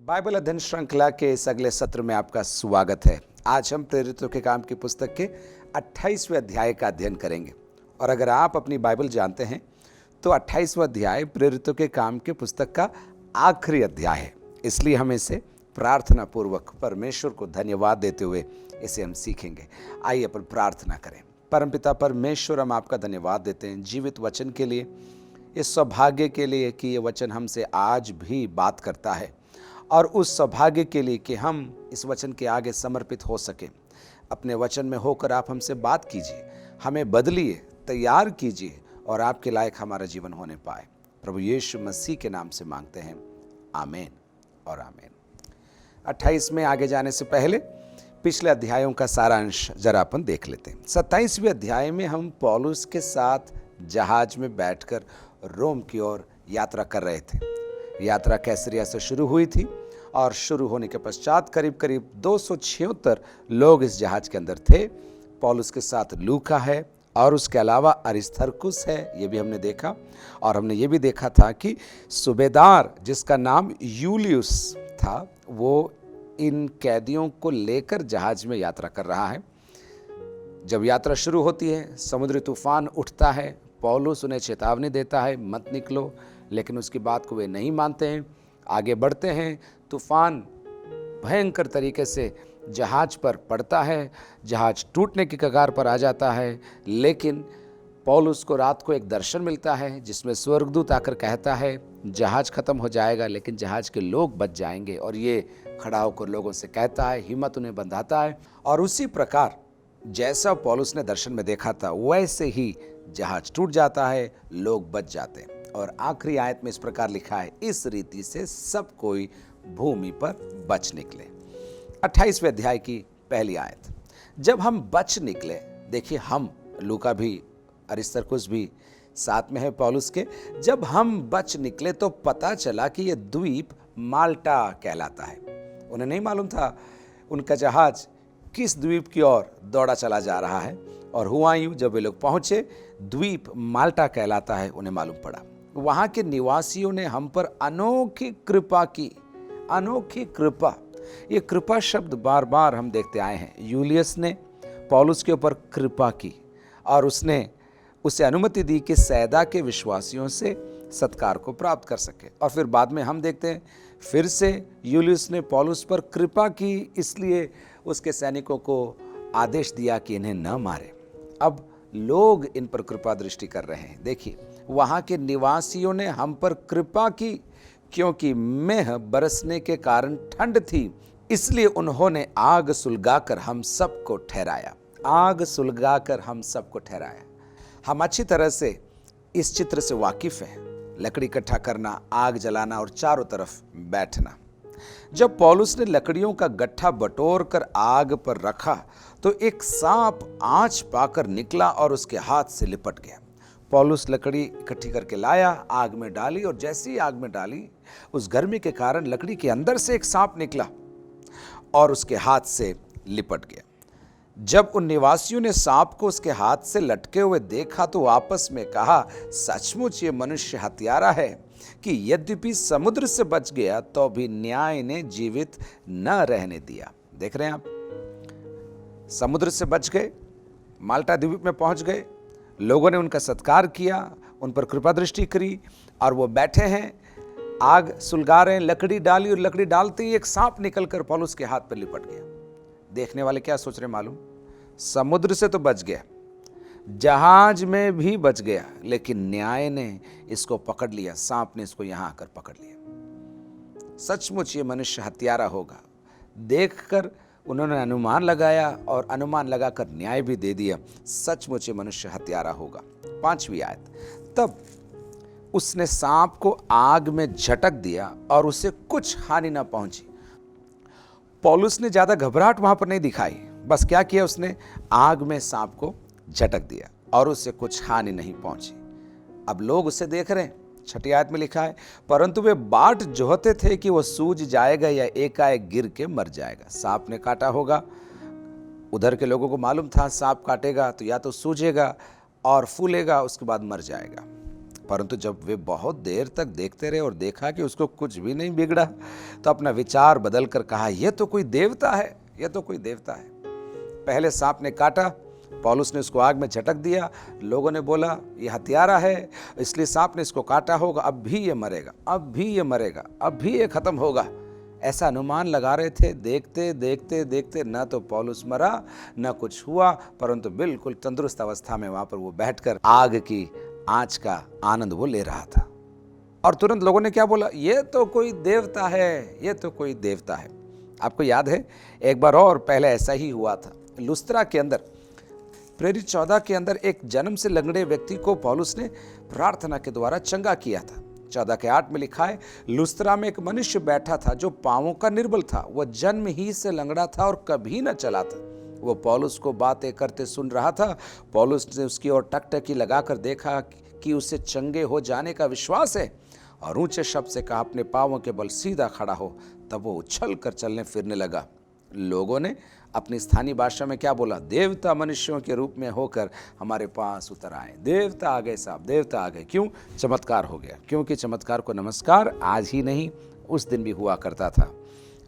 Bible अध्ययन श्रृंखला के इस अगले सत्र में आपका स्वागत है। आज हम प्रेरितों के काम की पुस्तक के 28वें अध्याय का अध्ययन करेंगे। और अगर आप अपनी बाइबल जानते हैं तो 28वां अध्याय प्रेरितों के काम के पुस्तक का आखिरी अध्याय है। इसलिए हम इसे प्रार्थना पूर्वक परमेश्वर को धन्यवाद देते हुए इसे हम सीखेंगे। आइए अपन प्रार्थना करें। परमपिता परमेश्वर, हम आपका धन्यवाद देते हैं जीवित वचन के लिए, इस सौभाग्य के लिए कि ये वचन हमसे आज भी बात करता है, और उस सौभाग्य के लिए कि हम इस वचन के आगे समर्पित हो सकें। अपने वचन में होकर आप हमसे बात कीजिए, हमें बदलिए, तैयार कीजिए और आपके लायक हमारा जीवन होने पाए। प्रभु यीशु मसीह के नाम से मांगते हैं, आमीन और आमीन। 28 में आगे जाने से पहले पिछले अध्यायों का सारांश जरा अपन देख लेते हैं। 27वें अध्याय में हम पौलुस के साथ जहाज में बैठकर रोम की ओर यात्रा कर रहे थे। यात्रा कैसरिया से शुरू हुई थी और शुरू होने के पश्चात करीब 276 लोग इस जहाज के अंदर थे। पौलुस के साथ लूका है और उसके अलावा अरिस्तर्खुस है, ये भी हमने देखा। और हमने ये भी देखा था कि सूबेदार जिसका नाम यूलियस था, वो इन कैदियों को लेकर जहाज में यात्रा कर रहा है। जब यात्रा शुरू होती है, समुद्री तूफान उठता है। पौलुस उन्हें चेतावनी देता है, मत निकलो, लेकिन उसकी बात को वे नहीं मानते हैं, आगे बढ़ते हैं। तूफान भयंकर तरीके से जहाज पर पड़ता है, जहाज टूटने की कगार पर आ जाता है। लेकिन पौलुस को रात को एक दर्शन मिलता है जिसमें स्वर्गदूत आकर कहता है जहाज खत्म हो जाएगा लेकिन जहाज के लोग बच जाएंगे। और ये खड़ा होकर लोगों से कहता है, हिम्मत उन्हें बंधाता है। और उसी प्रकार जैसा पौलुस ने दर्शन में देखा था वैसे ही जहाज टूट जाता है, लोग बच जाते हैं। और आखिरी आयत में इस प्रकार लिखा है, इस रीति से सब कोई भूमि पर बच निकले। 28वें अध्याय की पहली आयत, जब हम बच निकले, देखिए हम, लूका भी, अरिस्तर्खुस भी साथ में है पौलुस के। जब हम बच निकले तो पता चला कि यह द्वीप माल्टा कहलाता है। उन्हें नहीं मालूम था उनका जहाज किस द्वीप की ओर दौड़ा चला जा रहा है। और हुआ यूं, जब वे लोग पहुंचे, द्वीप माल्टा कहलाता है, उन्हें मालूम पड़ा। वहां के निवासियों ने हम पर अनोखी कृपा की। अनोखी कृपा, ये कृपा शब्द बार बार हम देखते आए हैं। यूलियस ने पौलुस के ऊपर कृपा की और उसने उसे अनुमति दी कि सैदा के विश्वासियों से सत्कार को प्राप्त कर सके। और फिर बाद में हम देखते हैं फिर से यूलियस ने पौलुस पर कृपा की, इसलिए उसके सैनिकों को आदेश दिया कि इन्हें न मारे। अब लोग इन पर कृपा दृष्टि कर रहे हैं। देखिए, वहां के निवासियों ने हम पर कृपा की क्योंकि मेह बरसने के कारण ठंड थी, इसलिए उन्होंने आग सुलगाकर हम सबको ठहराया। आग सुलगाकर हम सबको ठहराया। हम अच्छी तरह से इस चित्र से वाकिफ हैं। लकड़ी इकट्ठा करना, आग जलाना और चारों तरफ बैठना। जब पौलुस ने लकड़ियों का गट्ठा बटोर कर आग पर रखा तो एक सांप आंच पाकर निकला और उसके हाथ से लिपट गया। पौलुस लकड़ी इकट्ठी करके लाया, आग में डाली, और जैसे ही आग में डाली, उस गर्मी के कारण लकड़ी के अंदर से एक सांप निकला और उसके हाथ से लिपट गया। जब उन निवासियों ने सांप को उसके हाथ से लटके हुए देखा तो आपस में कहा, सचमुच ये मनुष्य हत्यारा है कि यद्यपि समुद्र से बच गया तो भी न्याय ने जीवित न रहने दिया। देख रहे हैं आप, समुद्र से बच गए, माल्टा द्वीप में पहुंच गए, लोगों ने उनका सत्कार किया, उन पर कृपा दृष्टि करी, और वो बैठे हैं, आग सुलगा रहे हैं, लकड़ी डाली, और लकड़ी डालते ही एक सांप निकलकर पौलुस के हाथ पर लिपट गया। देखने वाले क्या सोच रहे मालूम? समुद्र से तो बच गया, जहाज में भी बच गया, लेकिन न्याय ने इसको पकड़ लिया, सांप ने इसको यहां आकर पकड़ लिया। सचमुच ये मनुष्य हत्यारा होगा। देखकर उन्होंने अनुमान लगाया और अनुमान लगाकर न्याय भी दे दिया, सचमुच ये मनुष्य हत्यारा होगा। 5वीं आयत, तब उसने सांप को आग में झटक दिया और उसे कुछ हानि ना पहुंची। पौलुस ने ज्यादा घबराहट वहां पर नहीं दिखाई, बस क्या किया, उसने आग में सांप को झटक दिया और उससे कुछ हानि नहीं पहुंची। अब लोग उसे देख रहे हैं। 6ठी आयत में लिखा है, परंतु वे बाट जोहते थे कि वह सूज जाएगा या एकाएक गिर के मर जाएगा। सांप ने काटा होगा। उधर के लोगों को मालूम था सांप काटेगा तो या तो सूजेगा और फूलेगा, उसके बाद मर जाएगा। परंतु जब वे बहुत देर तक देखते रहे और देखा कि उसको कुछ भी नहीं बिगड़ा, तो अपना विचार बदलकर कहा, यह तो कोई देवता है, यह तो कोई देवता है। पहले सांप ने काटा, पौलुस ने उसको आग में झटक दिया। लोगों ने बोला यह हत्यारा है, इसलिए सांप ने इसको काटा होगा, अब भी ये मरेगा, अब भी ये मरेगा, अब भी ये खत्म होगा। ऐसा अनुमान लगा रहे थे। देखते देखते देखते न तो पौलुस मरा, न कुछ हुआ, परंतु बिल्कुल तंदुरुस्त अवस्था में वहां पर वो बैठकर आग की आंच का आनंद वो ले रहा था। और तुरंत लोगों ने क्या बोला, ये तो कोई देवता है, ये तो कोई देवता है। आपको याद है एक बार और पहले ऐसा ही हुआ था। लुस्त्रा के अंदर, प्रेरित 14 के अंदर एक जन्म से लंगड़े व्यक्ति को पौलुस ने प्रार्थना के द्वारा चंगा किया था। 14 के 8 में लिखा है, लुस्त्रा में एक मनुष्य बैठा था जो पांवों का निर्बल था। वह जन्म ही से लंगड़ा था और कभी न चला था। वो पौलुस को बातें करते सुन रहा था। पौलुस ने उसकी ओर टकटकी लगाकर देखा कि उसे चंगे हो जाने का विश्वास है, और ऊंचे शब्द से कहा, अपने पांवों के बल सीधा खड़ा हो। तब वो उछल कर चलने फिरने लगा। लोगों ने अपनी स्थानीय भाषा में क्या बोला, देवता मनुष्यों के रूप में होकर हमारे पास उतर आए। देवता आ गए साहब, देवता आ गए। क्यों? चमत्कार हो गया। क्योंकि चमत्कार को नमस्कार आज ही नहीं, उस दिन भी हुआ करता था।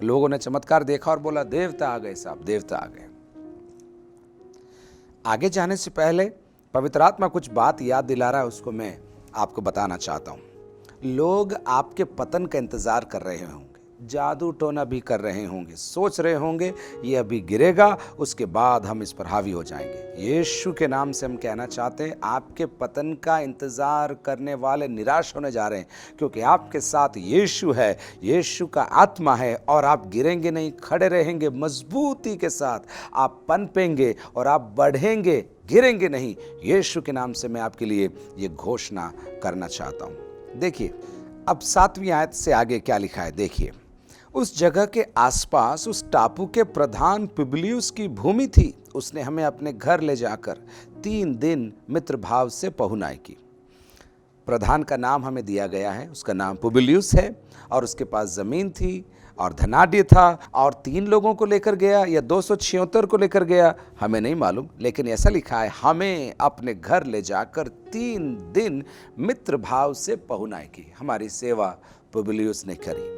लोगों ने चमत्कार देखा और बोला, देवता आ गए साहब, देवता आ गए। आगे जाने से पहले पवित्र आत्मा कुछ बात याद दिला रहा है, उसको मैं आपको बताना चाहता हूं। लोग आपके पतन का इंतजार कर रहे होंगे, जादू टोना भी कर रहे होंगे, सोच रहे होंगे ये अभी गिरेगा, उसके बाद हम इस पर हावी हो जाएंगे। यीशु के नाम से हम कहना चाहते हैं, आपके पतन का इंतजार करने वाले निराश होने जा रहे हैं, क्योंकि आपके साथ यीशु है, यीशु का आत्मा है, और आप गिरेंगे नहीं, खड़े रहेंगे मजबूती के साथ। आप पनपेंगे और आप बढ़ेंगे, गिरेंगे नहीं। यीशु के नाम से मैं आपके लिए ये घोषणा करना चाहता हूं। देखिए अब 7वीं आयत से आगे क्या लिखा है, देखिए। उस जगह के आसपास उस टापू के प्रधान पुबलियुस की भूमि थी। उसने हमें अपने घर ले जाकर 3 दिन मित्र भाव से पहुनाई की। प्रधान का नाम हमें दिया गया है, उसका नाम पुबलियुस है, और उसके पास जमीन थी और धनाढ्य था, और 3 लोगों को लेकर गया या 276 को लेकर गया, हमें नहीं मालूम, लेकिन ऐसा लिखा है, हमें अपने घर ले जाकर 3 दिन मित्र भाव से पहुनाई की। हमारी सेवा पुबलियुस ने करी।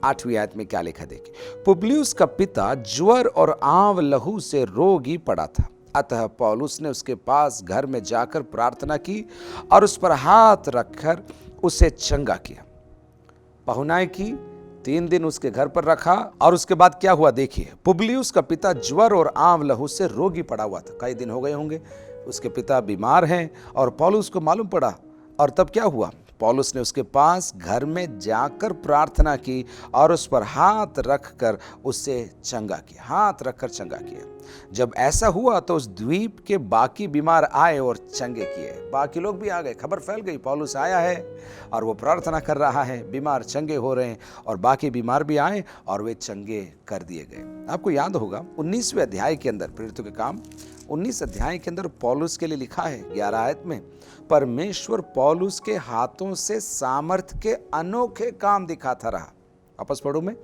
8वीं आयत में क्या लिखा देखिए। पुबलियुस का पिता ज्वर और आंव लहू से रोगी पड़ा था, अतः पौलुस ने उसके पास घर में जाकर प्रार्थना की और उस पर हाथ रखकर उसे चंगा किया। पहुनाई की, 3 दिन उसके घर पर रखा, और उसके बाद क्या हुआ देखिए। पुबलियुस का पिता ज्वर और आंव लहू से रोगी पड़ा हुआ था। कई दिन हो गए होंगे, उसके पिता बीमार हैं, और पौलुस को मालूम पड़ा। और तब क्या हुआ, पौलुस ने उसके पास घर में जाकर प्रार्थना की और उस पर हाथ रखकर उसे चंगा किया, हाथ रखकर चंगा किया। जब ऐसा हुआ तो उस द्वीप के बाकी बीमार आए और चंगे किए। बाकी लोग भी आ गए, खबर फैल गई, पौलुस आया है और वो प्रार्थना कर रहा है, बीमार चंगे हो रहे हैं, और बाकी बीमार भी आए और वे चंगे कर दिए गए। आपको याद होगा 19वें अध्याय के अंदर, प्रेरितों के काम 19 अध्याय के अंदर पौलुस के लिए लिखा है 11 आयत में, परमेश्वर पौलुस के हाथों से सामर्थ के अनोखे काम दिखाता रहा। वापस पढ़ूं मैं,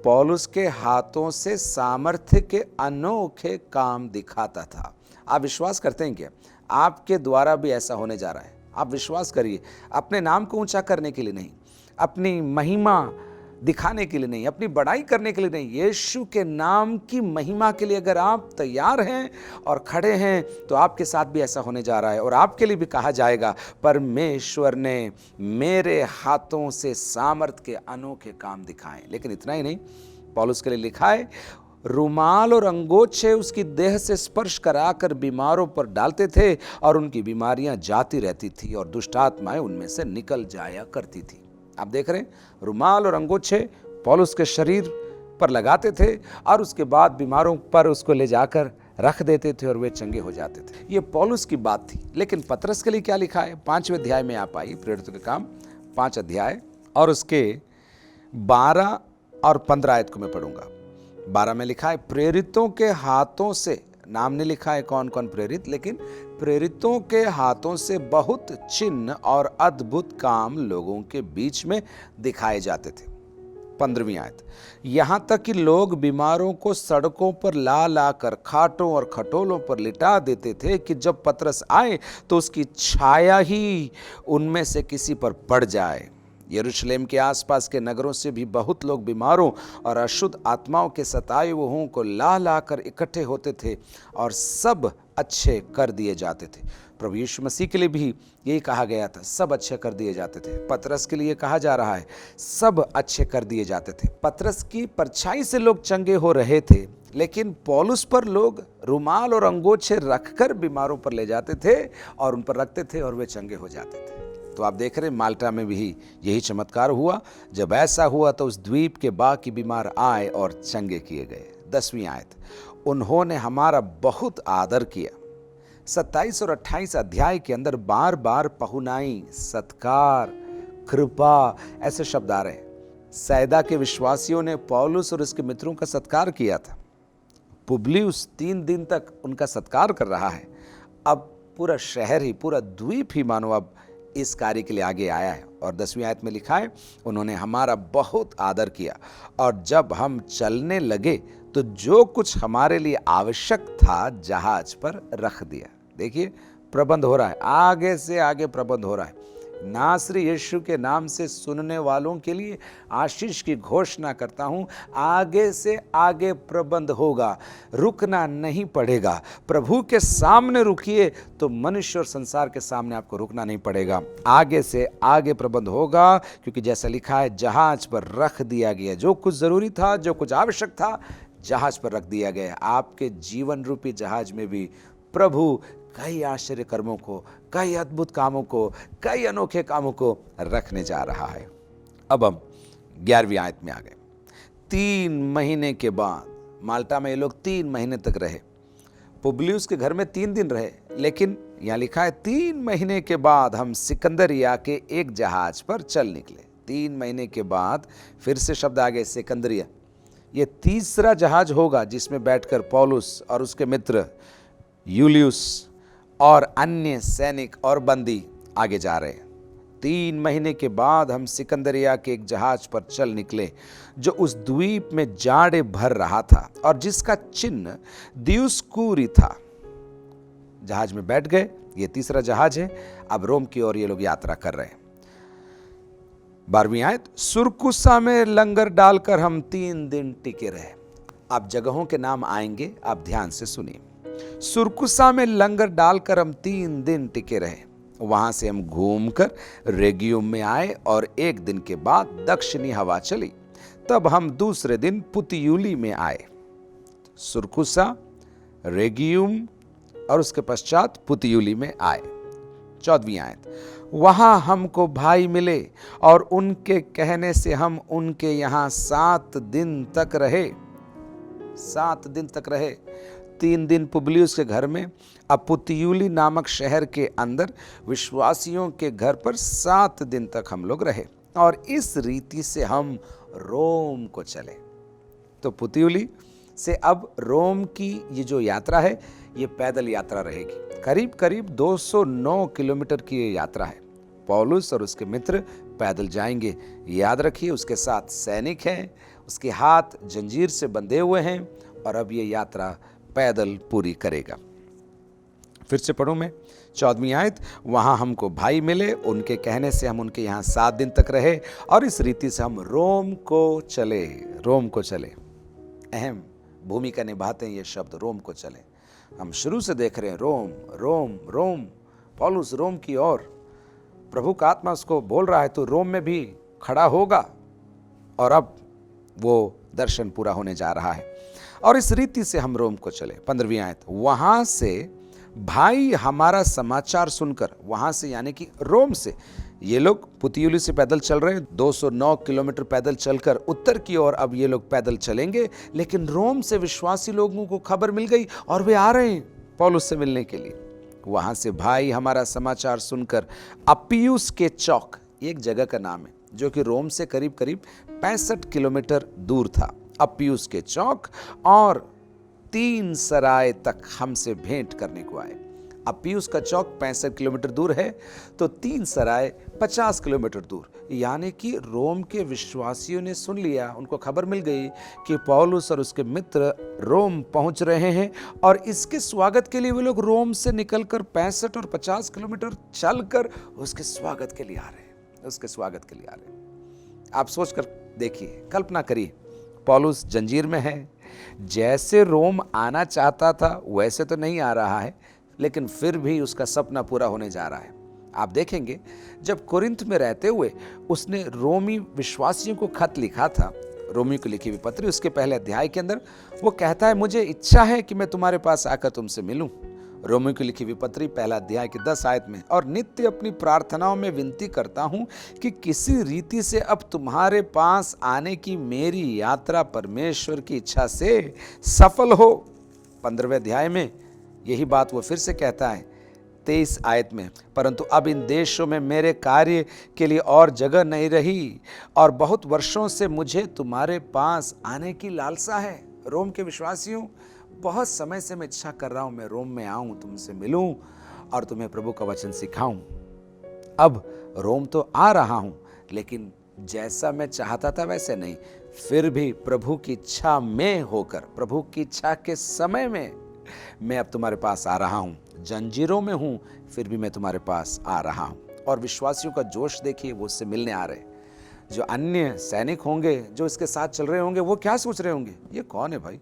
पौलुस के हाथों से सामर्थ्य के अनोखे काम दिखाता था। आप विश्वास करते हैं क्या? आपके द्वारा भी ऐसा होने जा रहा है। आप विश्वास करिए, अपने नाम को ऊंचा करने के लिए नहीं, अपनी महिमा दिखाने के लिए नहीं, अपनी बड़ाई करने के लिए नहीं, यीशु के नाम की महिमा के लिए अगर आप तैयार हैं और खड़े हैं तो आपके साथ भी ऐसा होने जा रहा है। और आपके लिए भी कहा जाएगा, परमेश्वर ने मेरे हाथों से सामर्थ के अनोखे काम दिखाए। लेकिन इतना ही नहीं, पौलुस के लिए लिखा है, रुमाल और अंगोछे उसकी देह से स्पर्श कराकर बीमारों पर डालते थे और उनकी बीमारियां जाती रहती थी और दुष्ट आत्माएं उनमें से निकल जाया करती थी। आप देख रहे हैं, रुमाल और अंगोछे पौलुस के शरीर पर लगाते थे और उसके बाद बीमारों पर उसको ले जाकर रख देते थे और वे चंगे हो जाते थे। ये पौलुस की बात थी। लेकिन पतरस के लिए क्या लिखा है? 5वें अध्याय में आप आइए, प्रेरितों के काम 5 अध्याय और उसके 12 और 15 आयत को मैं पढ़ूंगा। 12 में लिखा है, प्रेरितों के हाथों से, नाम नहीं लिखा है कौन कौन प्रेरित, लेकिन प्रेरितों के हाथों से बहुत चिन्ह और अद्भुत काम लोगों के बीच में दिखाए जाते थे। 15वीं आयत, यहाँ तक कि लोग बीमारों को सड़कों पर ला ला कर खाटों और खटोलों पर लिटा देते थे कि जब पतरस आए तो उसकी छाया ही उनमें से किसी पर पड़ जाए। यरूशलेम के आसपास के नगरों से भी बहुत लोग बीमारों और अशुद्ध आत्माओं के सताए हुओं को ला ला कर इकट्ठे होते थे और सब अच्छे कर दिए जाते थे। प्रभु यीशु मसीह के लिए भी यही कहा गया था, सब अच्छे कर दिए जाते थे। पतरस के लिए कहा जा रहा है, सब अच्छे कर दिए जाते थे। पतरस की परछाई से लोग चंगे हो रहे थे, लेकिन पौलुस पर लोग रुमाल और अंगोछे रखकर बीमारों पर ले जाते थे और उन पर रखते थे और वे चंगे हो जाते थे। तो आप देख रहे हैं माल्टा में भी यही चमत्कार हुआ। जब ऐसा हुआ तो उस द्वीप के बाकी बीमार आए और चंगे किए गए। 10वीं आयत, उन्होंने हमारा बहुत आदर किया। 27 और 28 अध्याय के अंदर बार बार पहुनाई, सत्कार, कृपा ऐसे शब्द आ रहे। सैदा के विश्वासियों ने पौलुस और उसके मित्रों का सत्कार किया था। पुबलियुस 3 दिन तक उनका सत्कार कर रहा है। अब पूरा शहर ही, पूरा द्वीप ही मानो अब इस कार्य के लिए आगे आया है। और 10वीं आयत में लिखा है, उन्होंने हमारा बहुत आदर किया और जब हम चलने लगे तो जो कुछ हमारे लिए आवश्यक था जहाज पर रख दिया। देखिए प्रबंध हो रहा है, आगे से आगे प्रबंध हो रहा है। नासरी यीशु के नाम से सुनने वालों के लिए आशीष की घोषणा करता हूं, आगे से आगे प्रबंध होगा, रुकना नहीं पड़ेगा। प्रभु के सामने रुकिए तो मनुष्य और संसार के सामने आपको रुकना नहीं पड़ेगा। आगे से आगे प्रबंध होगा, क्योंकि जैसा लिखा है जहाज पर रख दिया गया। जो कुछ जरूरी था, जो कुछ आवश्यक था, जहाज पर रख दिया गया। आपके जीवन रूपी जहाज में भी प्रभु कई आश्चर्य कर्मों को, कई अद्भुत कामों को, कई अनोखे कामों को रखने जा रहा है। अब हम 11वीं आयत में आ गए। 3 महीने के बाद माल्टा में ये लोग 3 महीने तक रहे। पुबलियुस के घर में 3 दिन रहे, लेकिन यहाँ लिखा है 3 महीने के बाद हम सिकंदरिया के एक जहाज पर चल निकले। 3 महीने के बाद फिर से शब्द आ गए सिकंदरिया। ये तीसरा जहाज होगा जिसमें बैठकर पौलुस और उसके मित्र यूलियुस और अन्य सैनिक और बंदी आगे जा रहे हैं। 3 महीने के बाद हम सिकंदरिया के एक जहाज पर चल निकले जो उस द्वीप में जाड़े भर रहा था और जिसका चिन्ह दियुस्कूरी था। जहाज में बैठ गए, ये तीसरा जहाज है। अब रोम की ओर ये लोग यात्रा कर रहे हैं। 12वीं आयत, सुरकुसा में लंगर डालकर हम 3 दिन टिके रहे। अब जगहों के नाम आएंगे, आप ध्यान से सुनिए। सुरकुसा में लंगर डालकर हम 3 दिन टिके रहे। वहां से हम घूमकर रेगियुम में आए और 1 दिन के बाद दक्षिणी हवा चली। तब हम दूसरे दिन पुतियुली में आए। सुरकुसा, रेगियुम और उसके पश्चात पुतियुली में आए। 14वीं आयत, वहां हमको भाई मिले और उनके कहने से हम उनके यहां 7 दिन तक रहे। 7 दिन तक रहे। 3 दिन पुबलियुस के घर में, अब पुतियुली नामक शहर के अंदर विश्वासियों के घर पर 7 दिन तक हम लोग रहे और इस रीति से हम रोम को चले। तो पुतियुली से अब रोम की ये जो यात्रा है, ये पैदल यात्रा रहेगी। करीब करीब 209 किलोमीटर की ये यात्रा है। पौलुस और उसके मित्र पैदल जाएंगे। याद रखिए, उसके साथ सैनिक हैं, उसके हाथ जंजीर से बंधे हुए हैं और अब ये यात्रा पैदल पूरी करेगा। फिर से पढ़ूं मैं 14वीं आयत, वहां हमको भाई मिले, उनके कहने से हम उनके यहाँ 7 दिन तक रहे और इस रीति से हम रोम को चले। रोम को चले, अहम भूमिका निभाते हैं ये शब्द, रोम को चले। हम शुरू से देख रहे हैं रोम रोम रोम। पौलुस रोम की ओर, प्रभु का आत्मा उसको बोल रहा है तो रोम में भी खड़ा होगा और अब वो दर्शन पूरा होने जा रहा है और इस रीति से हम रोम को चले। 15वीं आयत, वहां से भाई हमारा समाचार सुनकर, वहां से यानी कि रोम से, ये लोग पुतियुली से पैदल चल रहे हैं, 209 किलोमीटर पैदल चलकर उत्तर की ओर अब ये लोग पैदल चलेंगे। लेकिन रोम से विश्वासी लोगों को खबर मिल गई और वे आ रहे हैं पौलुस से मिलने के लिए। वहां से भाई हमारा समाचार सुनकर अपियुस के चौक, एक जगह का नाम है जो कि रोम से करीब करीब 65 किलोमीटर दूर था, अपियुस के चौक, और 3 सराय तक हमसे भेंट करने को आए। अपियुस का चौक 65 किलोमीटर दूर है, तो 3 सराय 50 किलोमीटर दूर। यानी कि रोम के विश्वासियों ने सुन लिया, उनको खबर मिल गई कि पौलुस और उसके मित्र रोम पहुंच रहे हैं, और इसके स्वागत के लिए वे लोग रोम से निकलकर 65 और 50 किलोमीटर चलकर उसके स्वागत के लिए आ रहे हैं, उसके स्वागत के लिए आ रहे हैं। आप सोचकर देखिए, कल्पना करिए, पौलुस जंजीर में है, जैसे रोम आना चाहता था वैसे तो नहीं आ रहा है, लेकिन फिर भी उसका सपना पूरा होने जा रहा है। आप देखेंगे, जब कोरिन्थ में रहते हुए उसने रोमी विश्वासियों को खत लिखा था, रोमी को लिखी हुई पत्री, उसके पहले अध्याय के अंदर वो कहता है, मुझे इच्छा है कि मैं तुम्हारे पास आकर तुमसे मिलूं। रोमी को लिखी हुई पत्री पहला अध्याय की 10 आयत में, और नित्य अपनी प्रार्थनाओं में विनती करता हूं कि किसी रीति से अब तुम्हारे पास आने की मेरी यात्रा परमेश्वर की इच्छा से सफल हो। 15वें अध्याय में यही बात वो फिर से कहता है 23 आयत में, परंतु अब इन देशों में मेरे कार्य के लिए और जगह नहीं रही, और बहुत वर्षों से मुझे तुम्हारे पास आने की लालसा है। रोम के विश्वासियों, बहुत समय से मैं इच्छा कर रहा हूं, मैं रोम में आऊं, तुमसे मिलूं और तुम्हें प्रभु का वचन सिखाऊं। अब रोम तो आ रहा हूं, लेकिन जैसा मैं चाहता था वैसे नहीं, फिर भी प्रभु की इच्छा में होकर, प्रभु की इच्छा के समय में मैं अब तुम्हारे पास आ रहा हूं। जंजीरों में हूं, फिर भी मैं तुम्हारे पास आ रहा हूं। और विश्वासियों का जोश देखिए, वो उससे मिलने आ रहे। जो अन्य सैनिक होंगे, जो इसके साथ चल रहे होंगे, वो क्या सोच रहे होंगे, ये कौन है भाई,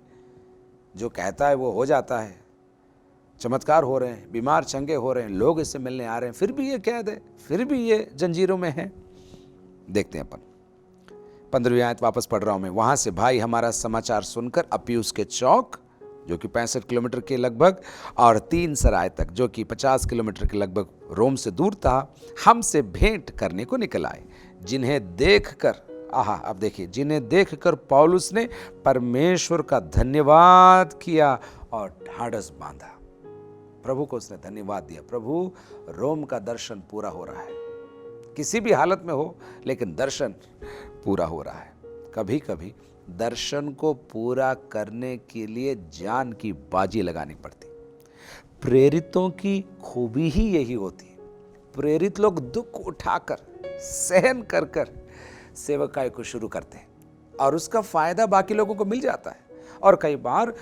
जो कहता है वो हो जाता है, चमत्कार हो रहे हैं, बीमार चंगे हो रहे हैं, लोग इससे मिलने आ रहे हैं, फिर भी ये कैद है, फिर भी ये जंजीरों में है। देखते हैं अपन 15वीं आयत वापस पढ़ रहा हूं मैं। वहां से भाई हमारा समाचार सुनकर अपियुस के चौक, जो कि 65 किलोमीटर के लगभग, और 3 सराय तक, जो कि 50 किलोमीटर के लगभग रोम से दूर था, हमसे भेंट करने को निकल आए, जिन्हें देखकर, अब देखिए, जिन्हें देखकर पौलुस ने परमेश्वर का धन्यवाद किया और ढाढ़स बांधा। प्रभु को उसने धन्यवाद दिया। प्रभु, रोम का दर्शन पूरा हो रहा है, किसी भी हालत में हो, लेकिन दर्शन पूरा हो रहा है। कभी कभी दर्शन को पूरा करने के लिए जान की बाजी लगानी पड़ती। प्रेरितों की खूबी ही यही होती है। प्रेरित लोग दुख उठाकर, सहन कर कर सेवकाई को शुरू करते हैं, और उसका फायदा बाकी लोगों को मिल जाता है। और कई बार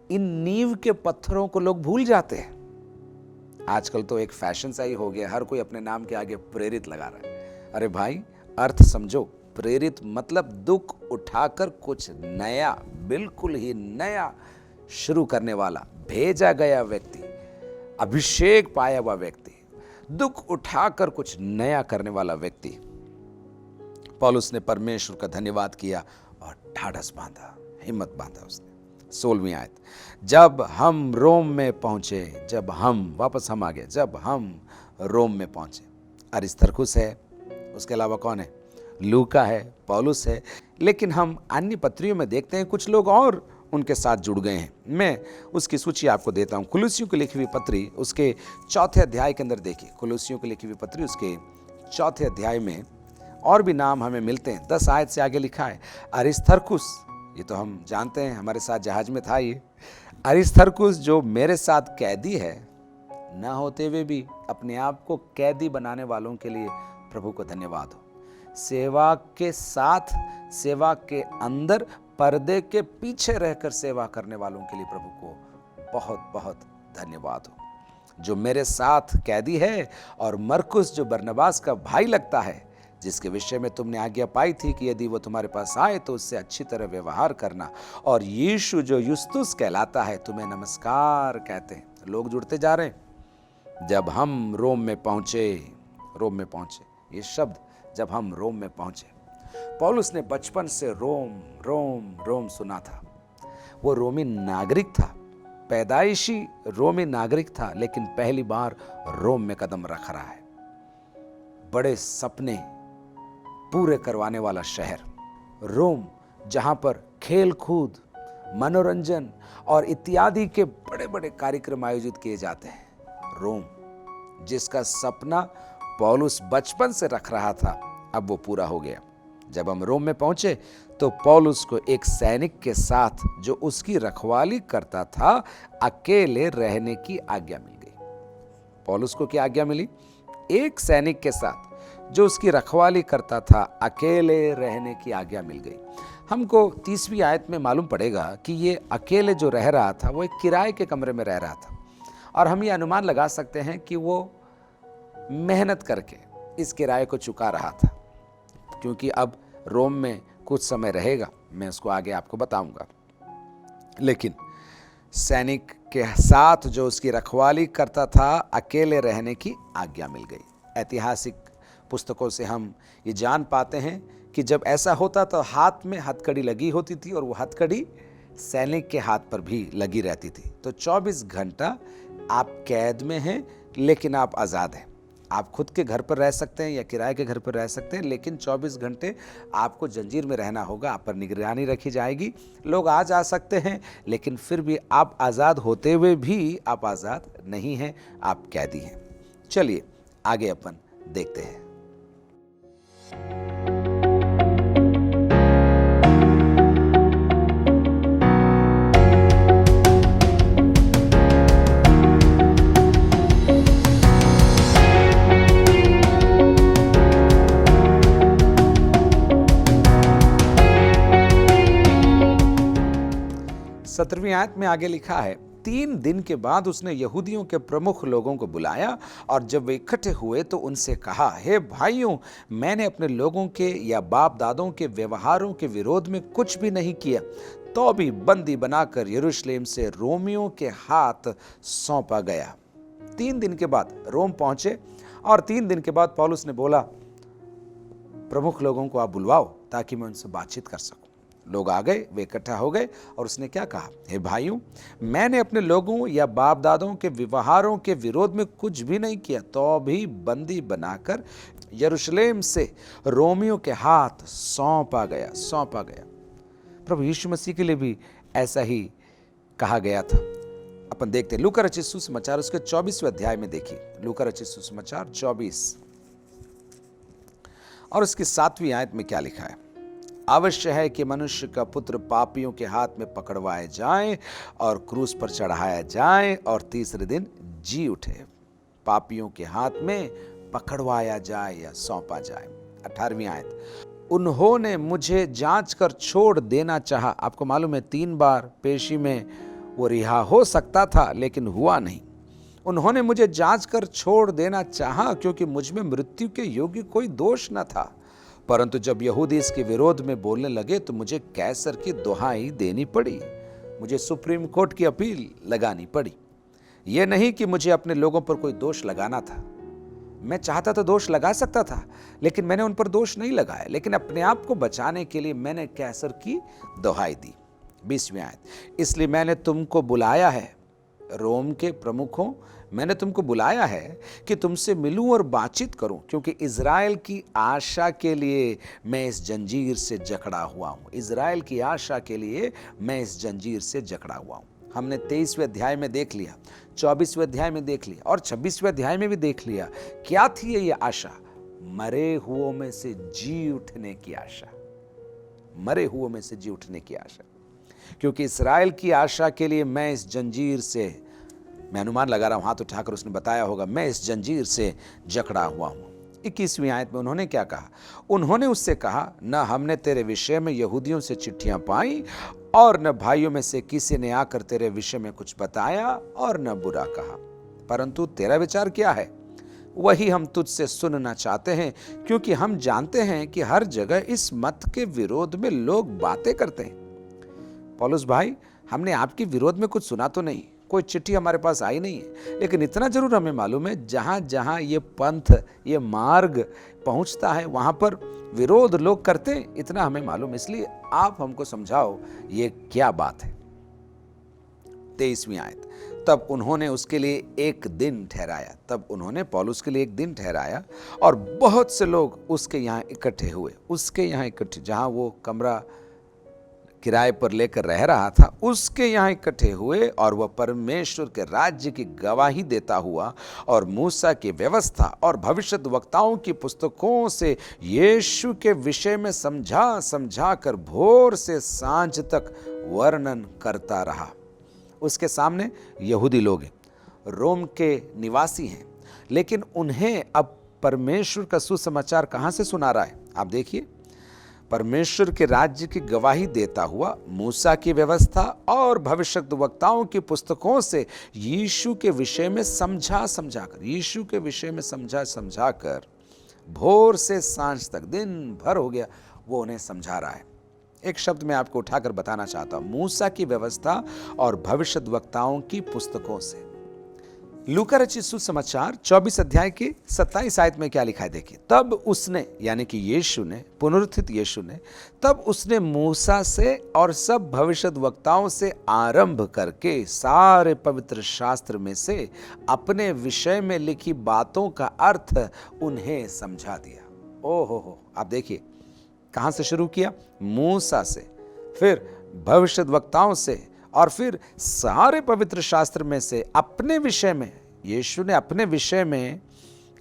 इन नींव के पत्थरों को लोग भूल जाते हैं। आजकल तो एक फैशन सा ही हो गया, हर कोई अपने नाम के आगे प्रेरित लगा रहा है। अरे भाई, अर्थ समझो। प्रेरित मतलब दुख उठाकर कुछ नया, बिल्कुल ही नया शुरू करने वाला, भेजा गया व्यक्ति, अभिषेक पाया हुआ व्यक्ति, दुख उठाकर कुछ नया करने वाला व्यक्ति। पौलुस ने परमेश्वर का धन्यवाद किया और ढाढ़स बांधा, हिम्मत बांधा उसने। 16वीं आयत, जब हम रोम में पहुंचे, जब हम रोम में पहुंचे। अरिस्तर्खुस है, उसके अलावा कौन है, लूका है, पौलुस है, लेकिन हम अन्य पत्रियों में देखते हैं कुछ लोग और उनके साथ जुड़ गए हैं। मैं उसकी सूची आपको देता हूं। कुलुसियों की लिखी हुई पत्री उसके 4थे अध्याय के अंदर देखिए, कुलुसियों की लिखी हुई पत्री उसके 4थे अध्याय में और भी नाम हमें मिलते हैं। 10 आयत से आगे लिखा है, अरिस्तर्खुस, ये तो हम जानते हैं, हमारे साथ जहाज में था ये। अरिस्तर्खुस जो मेरे साथ कैदी है, ना होते हुए भी अपने आप को कैदी बनाने वालों के लिए प्रभु को धन्यवाद हो। सेवा के साथ, सेवा के अंदर, पर्दे के पीछे रहकर सेवा करने वालों के लिए प्रभु को बहुत बहुत धन्यवाद हो। जो मेरे साथ कैदी है, और मरकुस जो बरनबास का भाई लगता है, जिसके विषय में तुमने आज्ञा पाई थी कि यदि वो तुम्हारे पास आए तो उससे अच्छी तरह व्यवहार करना, और यीशु जो युस्तुस कहलाता है, तुम्हें नमस्कार कहते हैं। लोग जुड़ते जा रहे हैं। जब हम रोम में पहुंचे, ये शब्द, जब हम रोम में पहुंचे। पौलुस ने बचपन से रोम रोम रोम सुना था। वो रोमी नागरिक था, पैदाइशी रोमी नागरिक था, लेकिन पहली बार रोम में कदम रख रहा है। बड़े सपने पूरे करवाने वाला शहर रोम, जहां पर खेल कूद, मनोरंजन और इत्यादि के बड़े बड़े कार्यक्रम आयोजित किए जाते हैं। रोम, जिसका सपना पौलुस बचपन से रख रहा था, अब वो पूरा हो गया। जब हम रोम में पहुंचे तो पौलुस को एक सैनिक के साथ, जो उसकी रखवाली करता था, अकेले रहने की आज्ञा मिल गई। पौलुस को क्या आज्ञा मिली? एक सैनिक के साथ जो उसकी रखवाली करता था अकेले रहने की आज्ञा मिल गई। हमको 30वीं आयत में मालूम पड़ेगा कि ये अकेले जो रह रहा था वो एक किराए के कमरे में रह रहा था, और हम ये अनुमान लगा सकते हैं कि वो मेहनत करके इस किराए को चुका रहा था, क्योंकि अब रोम में कुछ समय रहेगा, मैं उसको आगे आपको बताऊंगा। लेकिन सैनिक के साथ जो उसकी रखवाली करता था अकेले रहने की आज्ञा मिल गई। ऐतिहासिक पुस्तकों से हम ये जान पाते हैं कि जब ऐसा होता तो हाथ में हथकड़ी लगी होती थी, और वो हथकड़ी सैनिक के हाथ पर भी लगी रहती थी। तो 24 घंटा आप कैद में हैं, लेकिन आप आज़ाद हैं। आप खुद के घर पर रह सकते हैं या किराए के घर पर रह सकते हैं, लेकिन 24 घंटे आपको जंजीर में रहना होगा। आप पर निगरानी रखी जाएगी। लोग आ जा सकते हैं, लेकिन फिर भी आप आज़ाद होते हुए भी आप आज़ाद नहीं हैं, आप कैदी हैं। चलिए आगे अपन देखते हैं। सत्रहवीं आयत में आगे लिखा है, 3 दिन के बाद उसने यहूदियों के प्रमुख लोगों को बुलाया, और जब वे इकट्ठे हुए तो उनसे कहा, हे भाइयों, मैंने अपने लोगों के या बाप दादों के व्यवहारों के विरोध में कुछ भी नहीं किया, तो भी बंदी बनाकर यरूशलेम से रोमियों के हाथ सौंपा गया। 3 दिन के बाद रोम पहुंचे, और 3 दिन के बाद पौलुस ने बोला, प्रमुख लोगों को आप बुलवाओ ताकि मैं उनसे बातचीत कर सकूं। लोग आ गए, वे इकट्ठा हो गए, और उसने क्या कहा, हे भाइयों, मैंने अपने लोगों या बाप दादों के व्यवहारों के विरोध में कुछ भी नहीं किया, तो भी बंदी बनाकर यरूशलेम से रोमियों के हाथ सौंपा गया। प्रभु यीशु मसीह के लिए भी ऐसा ही कहा गया था। अपन देखते हैं लूका रचित सुसमाचार उसके 24वें अध्याय में। देखिए लूका रचित सुसमाचार 24 और उसकी 7वीं आयत में क्या लिखा है। अवश्य है कि मनुष्य का पुत्र पापियों के हाथ में पकड़वाए जाए और क्रूस पर चढ़ाया जाए और तीसरे दिन जी उठे। पापियों के हाथ में पकड़वाया जाए या सौंपा जाए। 18वीं आयत, उन्होंने मुझे जांच कर छोड़ देना चाहा। आपको मालूम है 3 बार पेशी में वो रिहा हो सकता था, लेकिन हुआ नहीं। उन्होंने मुझे जांच कर छोड़ देना चाहा, क्योंकि मुझ में मृत्यु के योग्य कोई दोष न था। परंतु जब यहूदी इसके विरोध में बोलने लगे तो मुझे कैसर की दुहाई देनी पड़ी। मुझे सुप्रीम कोर्ट की अपील लगानी पड़ी। यह नहीं कि मुझे अपने लोगों पर कोई दोष लगाना था। मैं चाहता तो दोष लगा सकता था, लेकिन मैंने उन पर दोष नहीं लगाया, लेकिन अपने आप को बचाने के लिए मैंने कैसर की दुहाई दी। 20वीं आयत, इसलिए मैंने तुमको बुलाया है, रोम के प्रमुखों, मैंने तुमको बुलाया है कि तुमसे मिलूं और बातचीत करूं, क्योंकि इज़राइल की आशा के लिए मैं इस जंजीर से जकड़ा हुआ हूं। इज़राइल की आशा के लिए मैं इस जंजीर से जकड़ा हुआ हूं। हमने 23वें अध्याय में देख लिया, 24वें अध्याय में देख लिया, और 26वें अध्याय में भी देख लिया। क्या थी ये आशा? मरे हुओं में से जी उठने की आशा। मरे हुओं में से जी उठने की आशा। क्योंकि इज़राइल की आशा के लिए मैं इस जंजीर से, मैं अनुमान लगा रहा हूं, हाथ उठाकर उसने बताया होगा, मैं इस जंजीर से जकड़ा हुआ हूं। 21वीं आयत में उन्होंने क्या कहा? उन्होंने उससे कहा, न हमने तेरे विषय में यहूदियों से चिट्ठियां पाई, और न भाइयों में से किसी ने आकर तेरे विषय में कुछ बताया, और न बुरा कहा। परंतु तेरा विचार क्या है, वही हम तुझसे सुनना चाहते हैं, क्योंकि हम जानते हैं कि हर जगह इस मत के विरोध में लोग बातें करते हैं। पौलुस भाई, हमने आपके विरोध में कुछ सुना तो नहीं, कोई चिट्ठी हमारे पास आई नहीं है, लेकिन इतना जरूर हमें मालूम है, जहां जहां ये पंथ, ये मार्ग पहुंचता है, वहां पर विरोध लोग करते हैं, इतना हमें मालूम। इसलिए आप हमको समझाओ ये क्या बात है। 23वीं आयत, तब उन्होंने उसके लिए एक दिन ठहराया। तब उन्होंने पौलुस के लिए एक दिन ठहराया, और बहुत से लोग उसके यहाँ इकट्ठे हुए। उसके यहाँ इकट्ठे, जहां वो कमरा किराए पर लेकर रह रहा था, उसके यहाँ इकट्ठे हुए, और वह परमेश्वर के राज्य की गवाही देता हुआ और मूसा की व्यवस्था और भविष्यद्वक्ताओं की पुस्तकों से यीशु के विषय में समझा कर भोर से सांझ तक वर्णन करता रहा। उसके सामने यहूदी लोग हैं, रोम के निवासी हैं, लेकिन उन्हें अब परमेश्वर का सुसमाचार कहां से सुना रहा है? आप देखिए, परमेश्वर के राज्य की गवाही देता हुआ मूसा की व्यवस्था और भविष्यद्वक्ताओं की पुस्तकों से यीशु के विषय में समझा समझाकर भोर से सांझ तक दिन भर हो गया वो उन्हें समझा रहा है। एक शब्द मैं आपको उठाकर बताना चाहता हूं, मूसा की व्यवस्था और भविष्यद्वक्ताओं की पुस्तकों से। लूका रचित सुसमाचार 24 अध्याय की 27 आयत में क्या लिखा है? देखिए, तब उसने, यानी कि यीशु ने, पुनरुत्थित यीशु ने, तब उसने मूसा से और सब भविष्यद्वक्ताओं से आरंभ करके सारे पवित्र शास्त्र में से अपने विषय में लिखी बातों का अर्थ उन्हें समझा दिया। हो, आप देखिए, कहां से शुरू किया? मूसा से, फिर भविष्यद्वक्ताओं से, और फिर सारे पवित्र शास्त्र में से अपने विषय में, यीशु ने अपने विषय में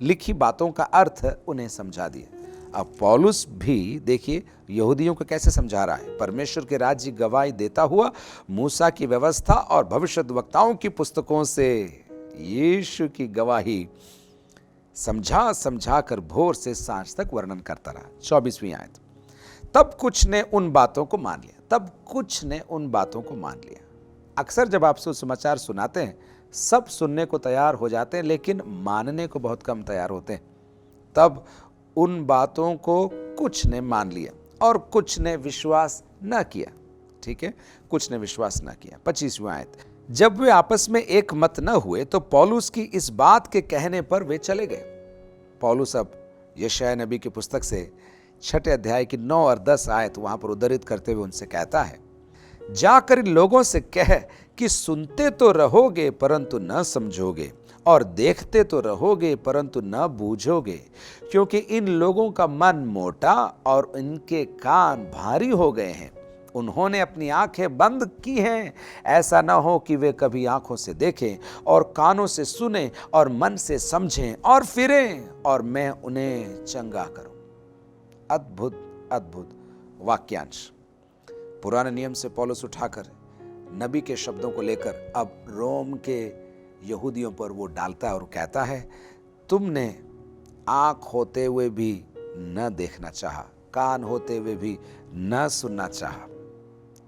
लिखी बातों का अर्थ उन्हें समझा दिया। अब पौलुस भी देखिए यहूदियों को कैसे समझा रहा है। परमेश्वर के राज्य गवाही देता हुआ मूसा की व्यवस्था और भविष्यद्वक्ताओं की पुस्तकों से यीशु की गवाही समझा कर भोर से सांझ तक वर्णन करता रहा। 24वीं आयत, तब कुछ ने उन बातों को मान लिया। अक्सर जब आप सुसमाचार सुनाते हैं, सब सुनने को तैयार हो जाते हैं, लेकिन मानने को बहुत कम तैयार होते हैं। तब उन बातों को कुछ ने मान लिया और कुछ ने विश्वास न किया। ठीक है, कुछ ने विश्वास न किया। 25वीं आयत, जब वे आपस में एक मत न हुए तो पौलुस की इस बात के कहने पर वे चले गए। पौलुस अब यशायाह नबी की पुस्तक से 6 अध्याय की 9 और 10 आयत वहां पर उद्धृत करते हुए उनसे कहता है, जाकर इन लोगों से कह कि सुनते तो रहोगे परंतु न समझोगे, और देखते तो रहोगे परंतु न बूझोगे, क्योंकि इन लोगों का मन मोटा और इनके कान भारी हो गए हैं। उन्होंने अपनी आंखें बंद की हैं, ऐसा न हो कि वे कभी आंखों से देखें और कानों से सुने और मन से समझें और फिरें और मैं उन्हें चंगा करूं। अद्भुत वाक्यांश। पुराने नियम से पौलुस उठाकर नबी के शब्दों को लेकर अब रोम के यहूदियों पर वो डालता है और कहता है, तुमने आंख होते हुए भी न देखना चाहा, कान होते हुए भी न सुनना चाहा।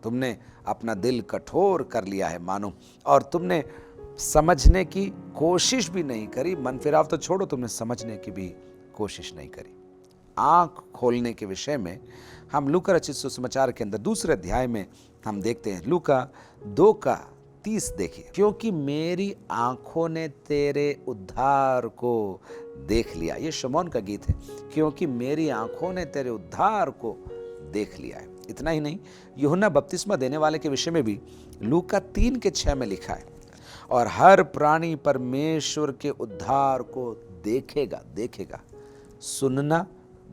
तुमने अपना दिल कठोर कर लिया है मानो, और तुमने समझने की कोशिश भी नहीं करी। मन फिराव तो छोड़ो, तुमने समझने की भी कोशिश नहीं करी। आंख खोलने के विषय में हम लूका रचित सुसमाचार के अंदर 2 अध्याय में हम देखते हैं, लूका 2:30 देखिए, क्योंकि मेरी आंखों ने तेरे उद्धार को देख लिया। ये शमौन का गीत है, क्योंकि मेरी आंखों ने तेरे उद्धार को देख लिया है। इतना ही नहीं, यूहन्ना बपतिस्मा देने वाले के विषय में भी लूका 3:6 में लिखा है, और हर प्राणी परमेश्वर के उद्धार को देखेगा। सुनना,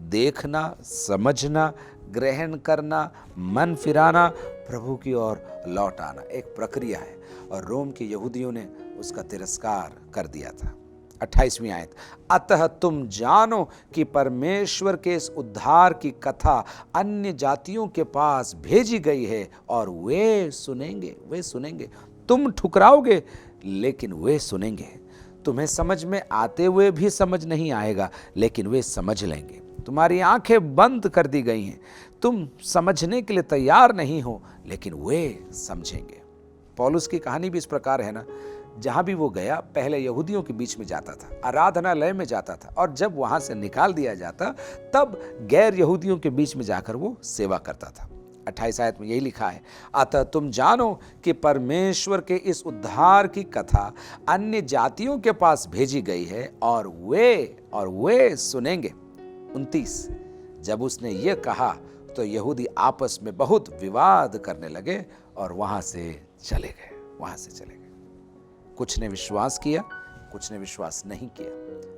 देखना, समझना, ग्रहण करना, मन फिराना, प्रभु की ओर लौट आना एक प्रक्रिया है, और रोम के यहूदियों ने उसका तिरस्कार कर दिया था। 28वीं आयत, अतः तुम जानो कि परमेश्वर के इस उद्धार की कथा अन्य जातियों के पास भेजी गई है, और वे सुनेंगे। तुम ठुकराओगे लेकिन वे सुनेंगे। तुम्हें समझ में आते हुए भी समझ नहीं आएगा, लेकिन वे समझ लेंगे। तुम्हारी आंखें बंद कर दी गई हैं, तुम समझने के लिए तैयार नहीं हो, लेकिन वे समझेंगे। पौलुस की कहानी भी इस प्रकार है ना, जहां भी वो गया पहले यहूदियों के बीच में जाता था, आराधनालय में जाता था, और जब वहां से निकाल दिया जाता तब गैर यहूदियों के बीच में जाकर वो सेवा करता था। 28 आयत में यही लिखा है, अतः तुम जानो कि परमेश्वर के इस उद्धार की कथा अन्य जातियों के पास भेजी गई है, और वे सुनेंगे। 29, जब उसने ये कहा तो यहूदी आपस में बहुत विवाद करने लगे और वहां से चले गए। कुछ ने विश्वास किया, कुछ ने विश्वास नहीं किया,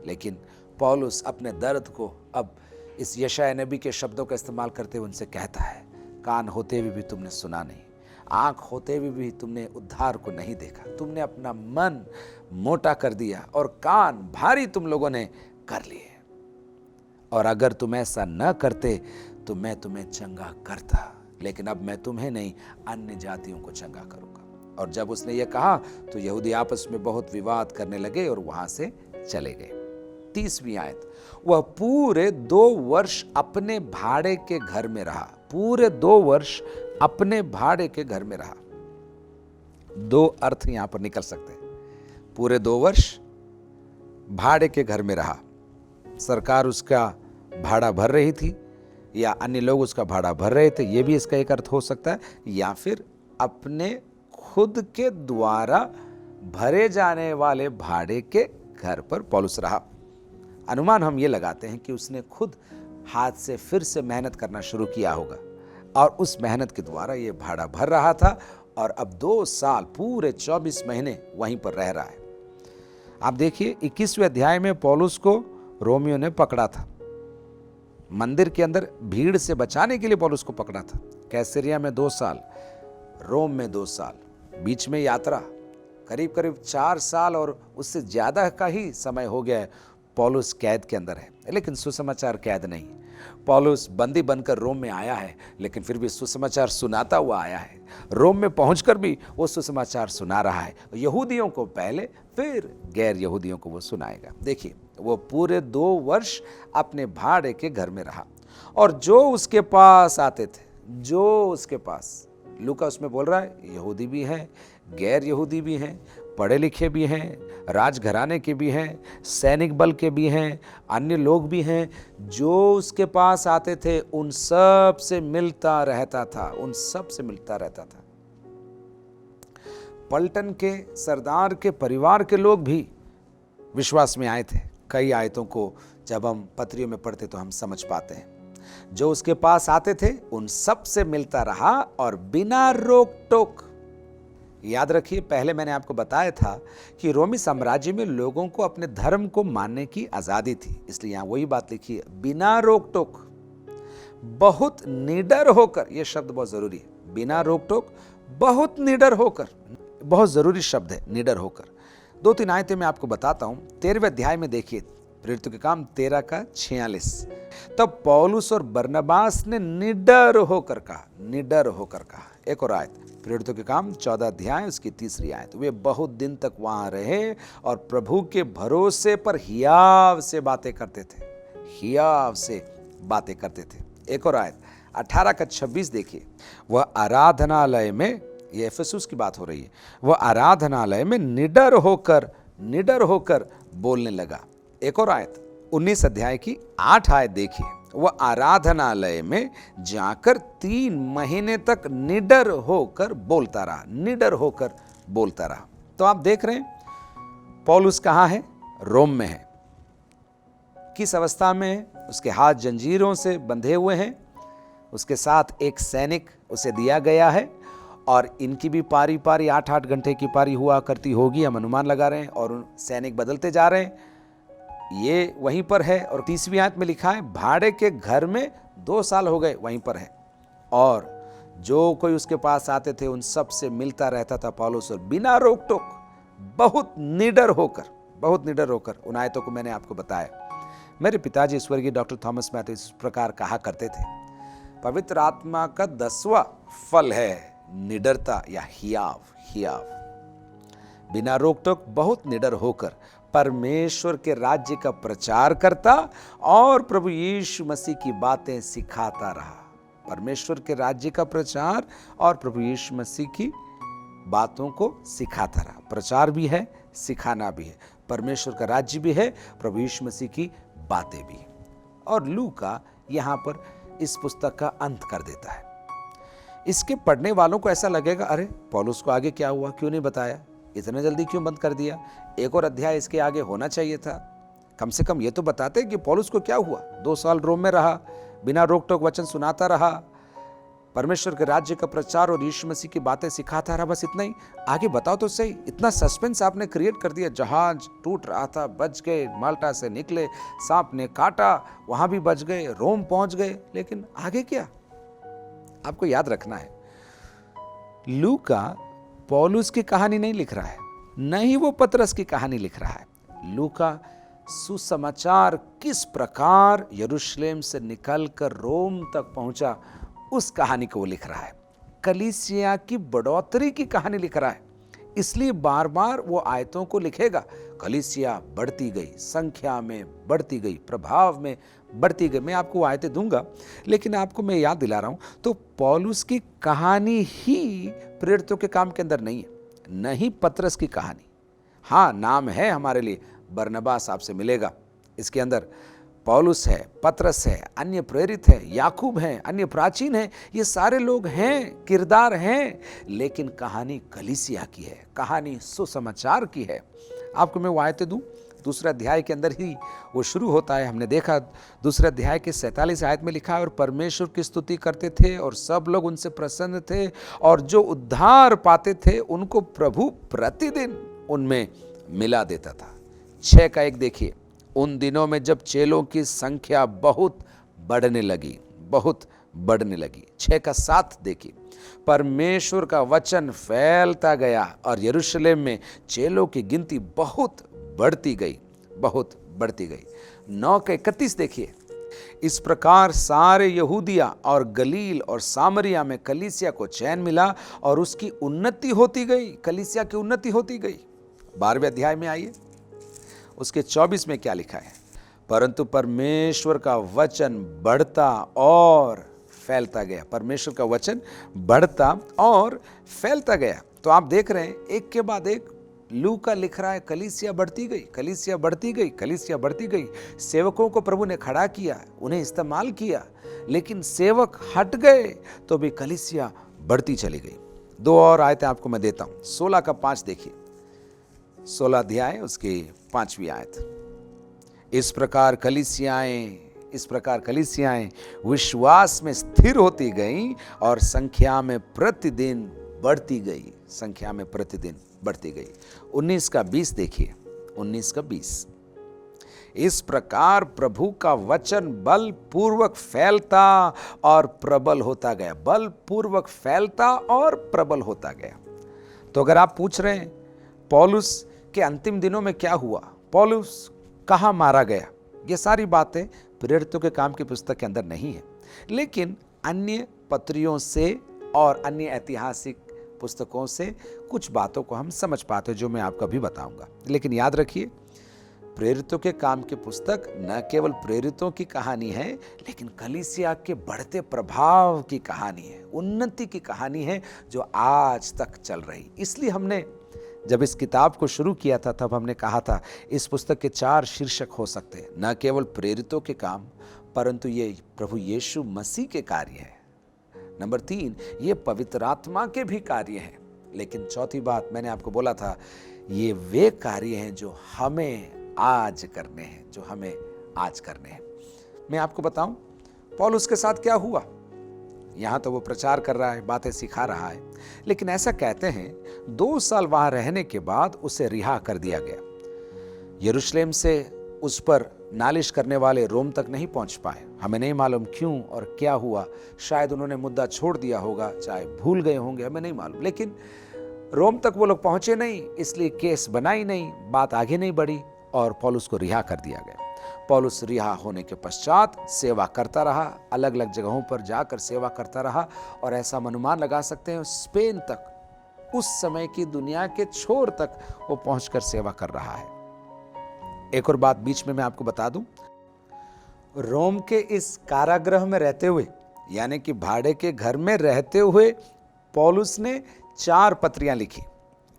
लेकिन पौलुस अपने दर्द को अब इस यशायाह नबी के शब्दों का इस्तेमाल करते हुए उनसे कहता है, कान होते हुए भी तुमने सुना नहीं, आंख होते हुए भी तुमने उद्धार को नहीं देखा, तुमने अपना मन मोटा कर दिया और कान भारी तुम लोगों ने कर लिए, और अगर तुम ऐसा न करते तो मैं तुम्हें चंगा करता, लेकिन अब मैं तुम्हें नहीं अन्य जातियों को चंगा करूंगा। और जब उसने ये कहा तो यहूदी आपस में बहुत विवाद करने लगे और वहां से चले गए। 30वीं आयत, वह पूरे 2 वर्ष अपने भाड़े के घर में रहा। पूरे 2 वर्ष अपने भाड़े के घर में रहा। 2 अर्थ यहां पर निकल सकते हैं। पूरे 2 वर्ष भाड़े के घर में रहा। सरकार उसका भाड़ा भर रही थी या अन्य लोग उसका भाड़ा भर रहे थे, यह भी इसका एक अर्थ हो सकता है। या फिर अपने खुद के द्वारा भरे जाने वाले भाड़े के घर पर पौलुस रहा। अनुमान हम ये लगाते हैं कि उसने खुद हाथ से फिर से मेहनत करना शुरू किया होगा और उस मेहनत के द्वारा ये भाड़ा भर रहा था और अब 2 साल पूरे 24 महीने वहीं पर रह रहा है। आप देखिए 21वें अध्याय में पौलुस को रोमियो ने पकड़ा था। मंदिर के अंदर भीड़ से बचाने के लिए पौलुस को पकड़ा था। कैसरिया में 2 साल, रोम में 2 साल, बीच में यात्रा करीब करीब 4 साल और उससे ज्यादा का ही समय हो गया है। पौलुस कैद के अंदर है, लेकिन सुसमाचार कैद नहीं। पौलुस बंदी बनकर रोम में आया है, लेकिन फिर भी सुसमाचार सुनाता हुआ आया है। रोम में पहुंचकर भी वो सुसमाचार सुना रहा है। यहूदियों को पहले, फिर गैर यहूदियों को वो सुनाएगा। देखिए, वो पूरे 2 वर्ष अपने भाड़े के घर में रहा और जो उसके पास आते थे, जो उसके पास, लूका उसमें बोल रहा है यहूदी भी हैं, गैर यहूदी भी हैं, पढ़े लिखे भी हैं, राजघराने के भी हैं, सैनिक बल के भी हैं, अन्य लोग भी हैं, जो उसके पास आते थे उन सब से मिलता रहता था, उन सब से मिलता रहता था। पलटन के सरदार के परिवार के लोग भी विश्वास में आए थे। कई आयतों को जब हम पत्रियों में पढ़ते तो हम समझ पाते हैं। जो उसके पास आते थे उन सब से मिलता रहा और बिना रोक टोक। याद रखिए, पहले मैंने आपको बताया था कि रोमी साम्राज्य में लोगों को अपने धर्म को मानने की आजादी थी, इसलिए यहां वही बात लिखी है, बिना रोक टोक, बहुत निडर होकर। यह शब्द बहुत जरूरी है, बिना रोक टोक, बहुत निडर होकर, बहुत जरूरी शब्द है, निडर होकर। 2-3 आयतें मैं आपको बताता हूं। 13वें अध्याय में देखिए, प्रेरितों के काम 13 का 46। तब पौलुस और बरनबास ने निडर होकर कहा, निडर होकर कहा। एक और आयत, प्रेरितों के काम 14 अध्याय उसकी 3री आयत। वे बहुत दिन तक वहां रहे और प्रभु के भरोसे पर हियाव से बातें करते थे, हियाव से बातें करते थे। एक और आयत 18 का 26 देखिए, वह आराधनालय में, ये एफेसुस की बात हो रही है, वह आराधनालय में निडर होकर बोलने लगा। एक और आयत 19 अध्याय की 8 आयत देखिए, वह आराधनालय में जाकर 3 महीने तक निडर होकर बोलता रहा, निडर होकर बोलता रहा। तो आप देख रहे हैं पौलुस कहाँ है? रोम में है। किस अवस्था में है? उसके हाथ जंजीरों से बंधे हुए हैं, उसके साथ एक सैनिक उसे दिया गया है और इनकी भी पारी 8-8 घंटे की पारी हुआ करती होगी, हम अनुमान लगा रहे हैं, और सैनिक बदलते जा रहे हैं। ये वहीं पर है और 30वीं आयत में लिखा है, भाड़े के घर में 2 साल हो गए, वहीं पर है। और जो कोई उसके पास आते थे उन सब से मिलता रहता था पौलुस, और बिना रोक टोक, बहुत निडर होकर। उन आयतों को मैंने आपको बताया। मेरे पिताजी स्वर्गीय डॉक्टर थॉमस मैथ्यू इस प्रकार कहा करते थे, पवित्र आत्मा का 10वां फल है निडरता या हियाव। बिना रोक टोक, बहुत निडर होकर परमेश्वर के राज्य का प्रचार करता और प्रभु यीशु मसीह की बातें सिखाता रहा। परमेश्वर के राज्य का प्रचार और प्रभु यीशु मसीह की बातों को सिखाता रहा। प्रचार भी है, सिखाना भी है, परमेश्वर का राज्य भी है, प्रभु यीशु मसीह की बातें भी। और लूका यहाँ पर इस पुस्तक का अंत कर देता है। इसके पढ़ने वालों को ऐसा लगेगा, अरे पौलुस को आगे क्या हुआ, क्यों नहीं बताया, इतने जल्दी क्यों बंद कर दिया, एक और अध्याय इसके आगे होना चाहिए था। कम से कम ये तो बताते कि पौलुस को क्या हुआ। 2 साल रोम में रहा, बिना रोक टोक वचन सुनाता रहा, परमेश्वर के राज्य का प्रचार और यीशु मसीह की बातें सिखाता रहा, बस इतना ही। आगे बताओ तो सही। इतना सस्पेंस आपने क्रिएट कर दिया। जहाज टूट रहा था, बच गए, माल्टा से निकले, सांप ने काटा, वहां भी बच गए, रोम पहुंच गए, लेकिन आगे क्या? आपको याद रखना है, लूका पौलुस की कहानी नहीं लिख रहा है, न ही वो पतरस की कहानी लिख रहा है। लूका सुसमाचार किस प्रकार यरूशलेम से निकलकर रोम तक पहुंचा, उस कहानी को वो लिख रहा है। कलीसिया की बढ़ोतरी की कहानी लिख रहा है। इसलिए बार बार वो आयतों को लिखेगा। कलीसिया बढ़ती गई, संख्या में बढ़ती गई, प्रभाव में बढ़ती गई। मैं आपको आयतें दूंगा, लेकिन आपको मैं याद दिला रहा हूं, तो पौलुस की कहानी ही प्रेरितों के काम के अंदर नहीं है, नहीं पतरस की कहानी। हाँ, नाम है हमारे लिए, बरनबास आपसे मिलेगा, इसके अंदर पौलुस है, पतरस है, अन्य प्रेरित है, याकूब है, अन्य प्राचीन है, ये सारे लोग हैं, किरदार हैं, लेकिन कहानी कलीसिया की है, कहानी सुसमाचार की है। आपको मैं वो आयतें दूं, दूसरे अध्याय के अंदर ही वो शुरू होता है। हमने देखा दूसरे अध्याय के 47 आयत में लिखा है, और परमेश्वर की स्तुति करते थे और सब लोग उनसे प्रसन्न थे, और जो उद्धार पाते थे उनको प्रभु प्रतिदिन उनमें मिला देता था। 6:1 देखिए, उन दिनों में जब चेलों की संख्या बहुत बढ़ने लगी, बहुत बढ़ने लगी। 6:7 देखिए, परमेश्वर का वचन फैलता गया और यरूशलेम में चेलों की गिनती बहुत बढ़ती गई, बहुत बढ़ती गई। 9:31 देखिए, इस प्रकार सारे यहूदिया और गलील और सामरिया में कलीसिया को चैन मिला और उसकी उन्नति होती गई, कलीसिया की उन्नति होती गई। 12वें अध्याय में आइए, उसके 24 में क्या लिखा है, परंतु परमेश्वर का वचन बढ़ता और फैलता गया। परमेश्वर का वचन बढ़ता और फैलता गया। तो आप देख रहे हैं, एक के बाद एक लूका लिख रहा है, कलीसिया बढ़ती गई, कलीसिया बढ़ती गई, कलीसिया बढ़ती गई। सेवकों को प्रभु ने खड़ा किया, उन्हें इस्तेमाल किया, लेकिन सेवक हट गए तो भी कलीसिया बढ़ती चली गई। 2 और आयतें आपको मैं देता हूं। 16:5 देखिए, 16 अध्याय उसकी 5वीं आयत। इस प्रकार कलीसियाएं विश्वास में स्थिर होती गईं और संख्या में प्रतिदिन बढ़ती गई, संख्या में प्रतिदिन बढ़ती गई। 19:20 देखिए, 19:20। इस प्रकार प्रभु का वचन बलपूर्वक फैलता और प्रबल होता गया, बलपूर्वक फैलता और प्रबल होता गया। तो अगर आप पूछ रहे हैं पौलुस के अंतिम दिनों में क्या हुआ, पौलुस कहाँ मारा गया, ये सारी बातें प्रेरितों के काम की पुस्तक के अंदर नहीं है, लेकिन अन्य पत्रियों से और अन्य ऐतिहासिक पुस्तकों से कुछ बातों को हम समझ पाते हैं, जो मैं आपको अभी बताऊंगा। लेकिन याद रखिए, प्रेरितों के काम की पुस्तक न केवल प्रेरितों की कहानी है, लेकिन कलीसिया के बढ़ते प्रभाव की कहानी है, उन्नति की कहानी है, जो आज तक चल रही। इसलिए हमने जब इस किताब को शुरू किया था, तब हमने कहा था इस पुस्तक के 4 शीर्षक हो सकते हैं, न केवल प्रेरितों के काम, परंतु ये प्रभु यीशु मसीह के कार्य है। नंबर 3, ये पवित्र आत्मा के भी कार्य हैं। लेकिन चौथी बात मैंने आपको बोला था, ये वे कार्य हैं जो हमें आज करने हैं, जो हमें आज करने हैं। मैं आपको बताऊं पौलुस के साथ क्या हुआ। यहां तो वो प्रचार कर रहा है, बातें सिखा रहा है, लेकिन ऐसा कहते हैं 2 साल वहां रहने के बाद उसे रिहा कर दिया गया। यरूशलेम से उस पर नालिश करने वाले रोम तक नहीं पहुंच पाए। हमें नहीं मालूम क्यों और क्या हुआ, शायद उन्होंने मुद्दा छोड़ दिया होगा, चाहे भूल गए होंगे, हमें नहीं मालूम। लेकिन रोम तक वो लोग पहुंचे नहीं, इसलिए केस बना ही नहीं, बात आगे नहीं बढ़ी और पौलुस को रिहा कर दिया गया। पौलुस रिहा होने के पश्चात सेवा करता रहा, अलग अलग जगहों पर जाकर सेवा करता रहा, और ऐसा अनुमान लगा सकते हैं स्पेन तक, उस समय की दुनिया के छोर तक वो पहुंचकर सेवा कर रहा है। एक और बात बीच में मैं आपको बता दूं, रोम के इस कारागृह में रहते हुए, यानी कि भाड़े के घर में रहते हुए, पौलुस ने 4 पत्रियां लिखी,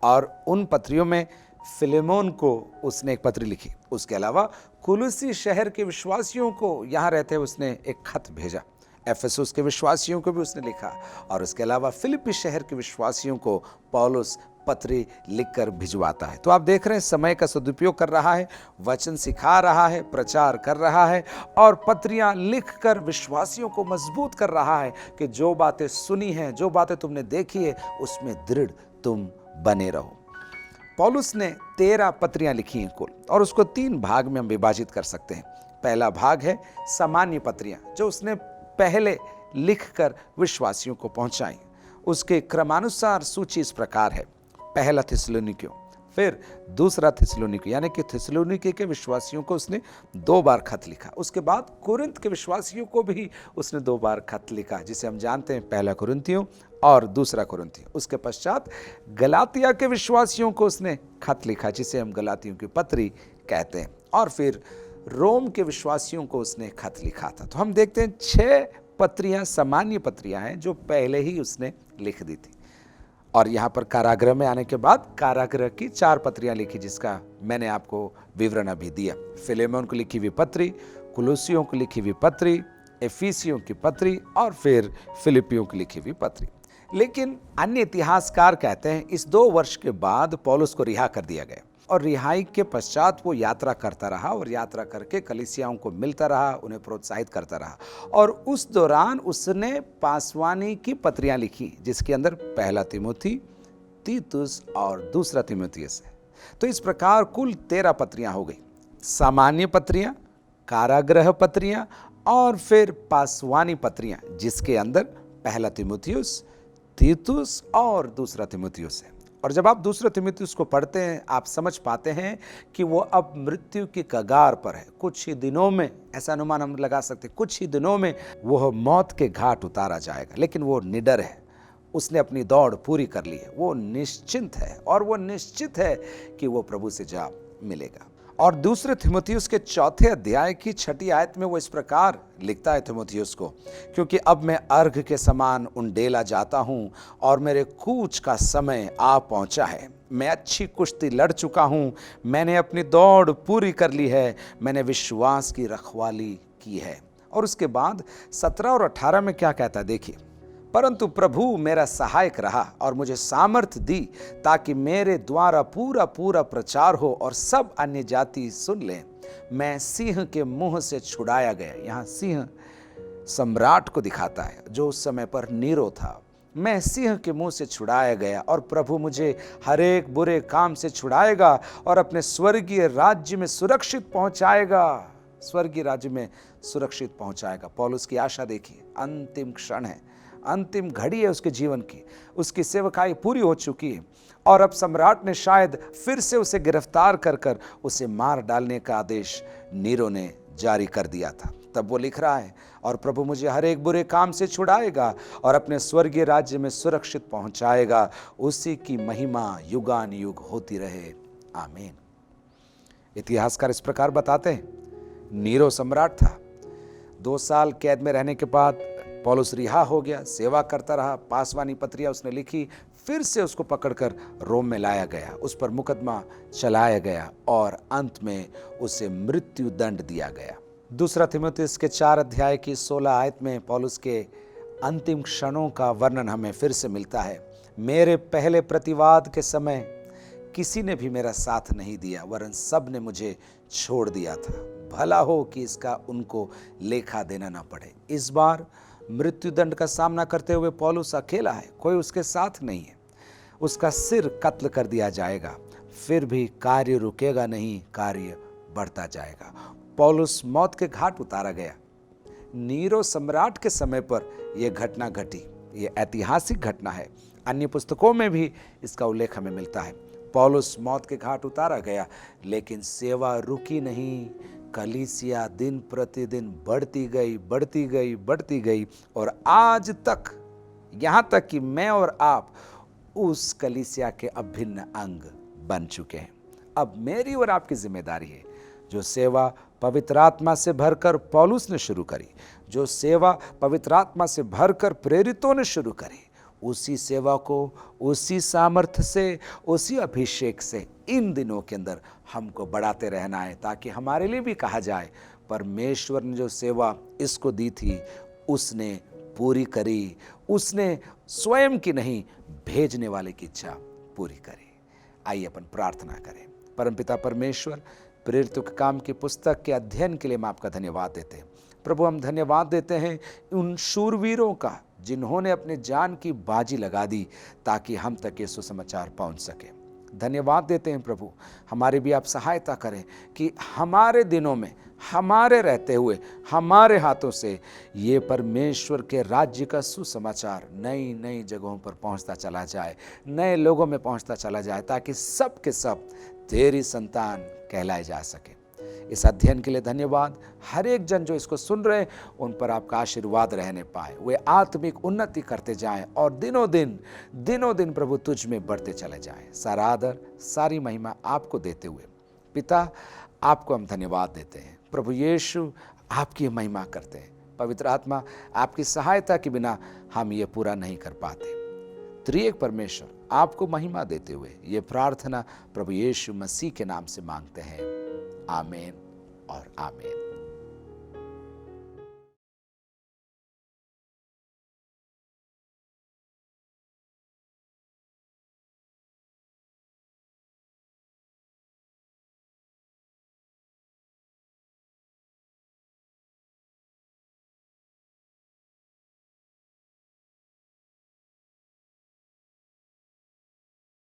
और उन पत्रियों में फिलेमोन को उसने एक पत्री लिखी। उसके अलावा कुलुसी शहर के विश्वासियों को यहां रहते हुए उसने एक खत भेजा। एफेसुस के विश्वासियों को भी उसने लिखा, और उसके अलावा फिलिप्पी शहर के विश्वासियों को पौलुस पत्री लिखकर भिजवाता है। तो आप देख रहे हैं, समय का सदुपयोग कर रहा है, वचन सिखा रहा है, प्रचार कर रहा है, और पत्रियां लिखकर विश्वासियों को मजबूत कर रहा है कि जो बातें सुनी हैं, जो बातें तुमने देखी है, उसमें दृढ़ तुम बने रहो। पौलुस ने 13 पत्रियां लिखी हैं कुल, और उसको 3 भाग में हम विभाजित कर सकते हैं। पहला भाग है सामान्य पत्रियां, जो उसने पहले लिखकर विश्वासियों को पहुंचाई। उसके क्रमानुसार सूची इस प्रकार है: पहला थिस्सलुनीकियों, फिर दूसरा थिस्सलुनीके यानी कि थिस्सलुनीके के विश्वासियों को उसने 2 बार खत लिखा। उसके बाद कुरिन्थ के विश्वासियों को भी उसने 2 बार खत लिखा, जिसे हम जानते हैं पहला कुरिन्थियों और दूसरा कुरिन्थियों। उसके पश्चात गलातिया के विश्वासियों को उसने खत लिखा, जिसे हम गलातियों की पत्री कहते हैं। और फिर रोम के विश्वासियों को उसने खत लिखा था। तो हम देखते हैं 6 पत्रियां सामान्य पत्रियां हैं जो पहले ही उसने लिख दी थी। और यहाँ पर कारागृह में आने के बाद कारागृह की 4 पत्रियां लिखी, जिसका मैंने आपको विवरण अभी दिया। फिलेमोन को लिखी हुई पत्री, कुलुसियों को लिखी हुई पत्री, एफिसियों की पत्री और फिर फिलिपियों की लिखी हुई पत्री। लेकिन अन्य इतिहासकार कहते हैं इस 2 वर्ष के बाद पौलुस को रिहा कर दिया गया और रिहाई के पश्चात वो यात्रा करता रहा और यात्रा करके कलीसियाओं को मिलता रहा, उन्हें प्रोत्साहित करता रहा। और उस दौरान उसने पासवानी की पत्रियां लिखी, जिसके अंदर पहला तिमोथी, तीतुस और दूसरा तीमुथियुस है। तो इस प्रकार कुल 13 पत्रियां हो गई, सामान्य पत्रियां, कारागृह पत्रियां और फिर पासवानी पत्रियां, जिसके अंदर पहला तीमुथियुस, तीतुस और दूसरा तीमुथियुस है। और जब आप दूसरा तीमुथियुस को पढ़ते हैं, आप समझ पाते हैं कि वो अब मृत्यु की कगार पर है। कुछ ही दिनों में, ऐसा अनुमान हम लगा सकते, कुछ ही दिनों में वो मौत के घाट उतारा जाएगा। लेकिन वो निडर है, उसने अपनी दौड़ पूरी कर ली है, वो निश्चिंत है और वो निश्चित है कि वो प्रभु से जा मिलेगा। और दूसरे तीमुथियुस के 4 अध्याय की 6 आयत में वो इस प्रकार लिखता है तीमुथियुस को, क्योंकि अब मैं अर्घ के समान उंडेला जाता हूं और मेरे कूच का समय आ पहुंचा है। मैं अच्छी कुश्ती लड़ चुका हूं, मैंने अपनी दौड़ पूरी कर ली है, मैंने विश्वास की रखवाली की है। और उसके बाद 17 और 18 में क्या कहता है, देखिए। परंतु प्रभु मेरा सहायक रहा और मुझे सामर्थ दी, ताकि मेरे द्वारा पूरा पूरा प्रचार हो और सब अन्य जाति सुन लें। मैं सिंह के मुंह से छुड़ाया गया। यहाँ सिंह सम्राट को दिखाता है, जो उस समय पर नीरो था। मैं सिंह के मुंह से छुड़ाया गया और प्रभु मुझे हर एक बुरे काम से छुड़ाएगा और अपने स्वर्गीय राज्य में सुरक्षित पहुंचाएगा। स्वर्गीय राज्य में सुरक्षित पहुंचाएगा। पौलुस की आशा देखिए, अंतिम क्षण है, अंतिम घड़ी है उसके जीवन की। उसकी सेवकाई पूरी हो चुकी है और अब सम्राट ने शायद फिर से उसे गिरफ्तार कर उसे मार डालने का आदेश नीरो ने जारी कर दिया था। तब वो लिख रहा है, और प्रभु मुझे हर एक बुरे काम से छुड़ाएगा और अपने स्वर्गीय राज्य में सुरक्षित पहुंचाएगा। उसी की महिमा युगान युग होती रहे, आमीन। इतिहासकार इस प्रकार बताते हैं, नीरो सम्राट था। 2 साल कैद में रहने के बाद पौलुस रिहा हो गया, सेवा करता रहा, पासवानी पत्रियां उसने लिखी, फिर से उसको पकड़कर रोम में लाया गया, उस पर मुकदमा चलाया गया और अंत में उसे मृत्यु दंड दिया गया। दूसरा तीमुथियुस के 4 अध्याय की 16 आयत में पौलुस के अंतिम क्षणों का वर्णन हमें फिर से मिलता है। मेरे पहले प्रतिवाद के समय किसी ने भी मेरा साथ नहीं दिया, वरन सब ने मुझे छोड़ दिया था। भला हो कि इसका उनको लेखा देना ना पड़े। इस बार मृत्युदंड का सामना करते हुए पौलुस अकेला है, कोई उसके साथ नहीं है। उसका सिर कत्ल कर दिया जाएगा, फिर भी कार्य रुकेगा नहीं, कार्य बढ़ता जाएगा। पौलुस मौत के घाट उतारा गया। नीरो सम्राट के समय पर यह घटना घटी। यह ऐतिहासिक घटना है। अन्य पुस्तकों में भी इसका उल्लेख हमें मिलता है। पौलुस मौत के घाट उतारा गया, लेकिन सेवा रुकी नहीं। कलीसिया दिन प्रतिदिन बढ़ती गई और आज तक, यहाँ तक कि मैं और आप उस कलीसिया के अभिन्न अंग बन चुके हैं। अब मेरी और आपकी जिम्मेदारी है, जो सेवा पवित्र आत्मा से भरकर पौलुस ने शुरू करी, जो सेवा पवित्र आत्मा से भरकर प्रेरितों ने शुरू करी, उसी सेवा को उसी सामर्थ्य से, उसी अभिषेक से इन दिनों के अंदर हमको बढ़ाते रहना है, ताकि हमारे लिए भी कहा जाए, परमेश्वर ने जो सेवा इसको दी थी उसने पूरी करी। उसने स्वयं की नहीं, भेजने वाले की इच्छा पूरी करी। आइए अपन प्रार्थना करें। परमपिता परमेश्वर, प्रेरितों के काम की पुस्तक के अध्ययन के लिए हम आपका धन्यवाद देते हैं। प्रभु, हम धन्यवाद देते हैं उन शूरवीरों का जिन्होंने अपने जान की बाजी लगा दी ताकि हम तक ये सुसमाचार पहुंच सके। धन्यवाद देते हैं प्रभु, हमारी भी आप सहायता करें कि हमारे दिनों में, हमारे रहते हुए, हमारे हाथों से ये परमेश्वर के राज्य का सुसमाचार नई नई जगहों पर पहुंचता चला जाए, नए लोगों में पहुंचता चला जाए, ताकि सब के सब तेरी संतान कहलाए जा सके। इस अध्ययन के लिए धन्यवाद। हर एक जन जो इसको सुन रहे हैं उन पर आपका आशीर्वाद रहने पाए, वे आत्मिक उन्नति करते जाएं और दिनों दिन प्रभु तुझ में बढ़ते चले जाएं। सारा आदर, सारी महिमा आपको देते हुए पिता, आपको हम धन्यवाद देते हैं। प्रभु यीशु, आपकी महिमा करते हैं। पवित्र आत्मा, आपकी सहायता के बिना हम ये पूरा नहीं कर पाते। त्रिएक परमेश्वर, आपको महिमा देते हुए ये प्रार्थना प्रभु यीशु मसीह के नाम से मांगते हैं। आमीन और आमीन।